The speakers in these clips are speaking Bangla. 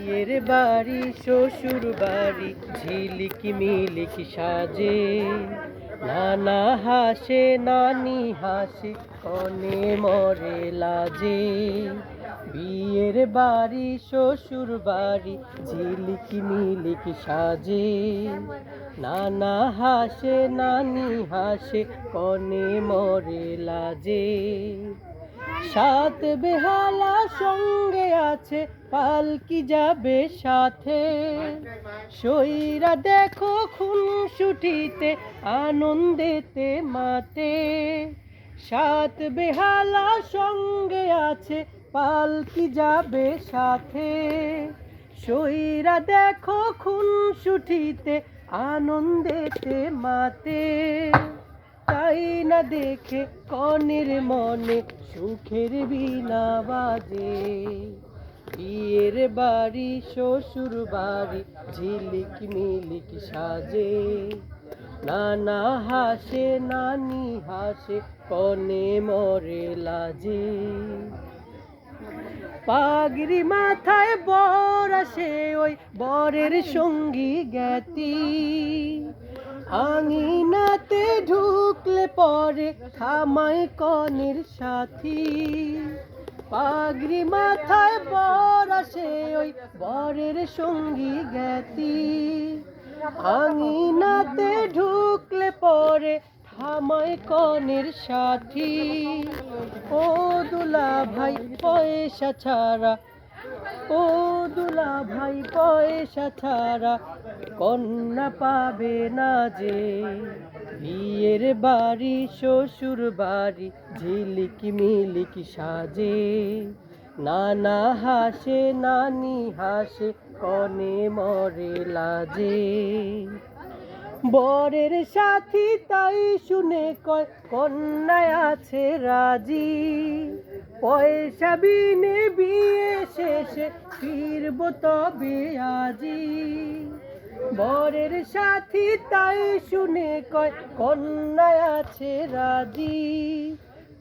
বিয়ের বাড়ি শ্বশুর বাড়ি ঝিলিকি মিলিকি সাজে, নানা হাসে নানি হাসে কনে মরে লাজে। বিয়ের বাড়ি শ্বশুর বাড়ি ঝিলিকি মিলিকি সাজে, নানা হাসে নানি হাসে কনে মরে লাজে। সাত বেহালা সঙ্গে আছে পালকি যাবে সাথে, সইরা দেখো খুনসুটিতে আনন্দেতে মাতে। সাত বেহালা সঙ্গে আছে পালকি যাবে সাথে, সইরা দেখো খুনসুটিতে আনন্দেতে মাতে। তাই না দেখে কনের মনে সুখের বীণা বাজে। বিয়ের বাড়ি শ্বশুর বাড়ি ঝিলিকি মিলিকি সাজে, নানা হাসে নানি হাসে কনে মরে লাজে। পাগড়ি মাথায় বর আসে ওই বরের সঙ্গী জ্ঞাতি, আঙিনাতে ঢুকলে পরে থামায় কনের সাথী। পাগড়ি মাথায় বর আসে ওই বরের সঙ্গী জ্ঞাতি, আঙিনাতে ঢুকলে পরে থামায় কনের সাথী। ও দুলা ভাই পয়সা ছাড়া, ও দুলা ভাই পয়সা ছাড়া কন্যা পাবে না যে। বিয়ের বাড়ি শ্বশুর বাড়ি ঝিলিকি মিলিকি সাজে, নানা হাসে নানি হাসে কনে মরে লাজে। বরের সাথী তাই শুনে কয় কন্যায় আছে রাজি, পয়সা বিনে বিয়ে শেষে ফিরব তবে আজি। বরের সাথী তাই শুনে কয় কন্যায় আছে রাজি,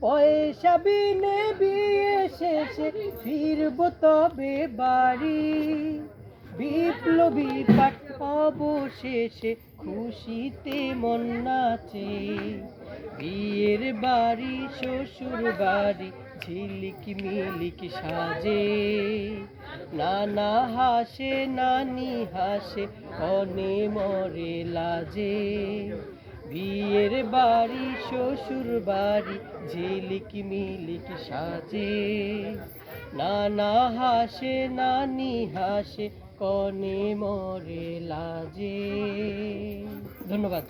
পয়সা বিনে বিয়ে শেষে ফিরব তবে বাড়ি। বিপ্লবী পাঠ অবশেষে খুশিতে মন নাচে। বিয়ের বাড়ি শ্বশুর বাড়ি ঝিলিকি মিলিকি সাজে, নানা হাসে নানি হাসে কনে মরে লাজে। বিয়ের বাড়ি শ্বশুর বাড়ি ঝিলিকি মিলিকি সাজে, নানা হাসে নানি হাসে কনে মরে লাজে। ধন্যবাদ।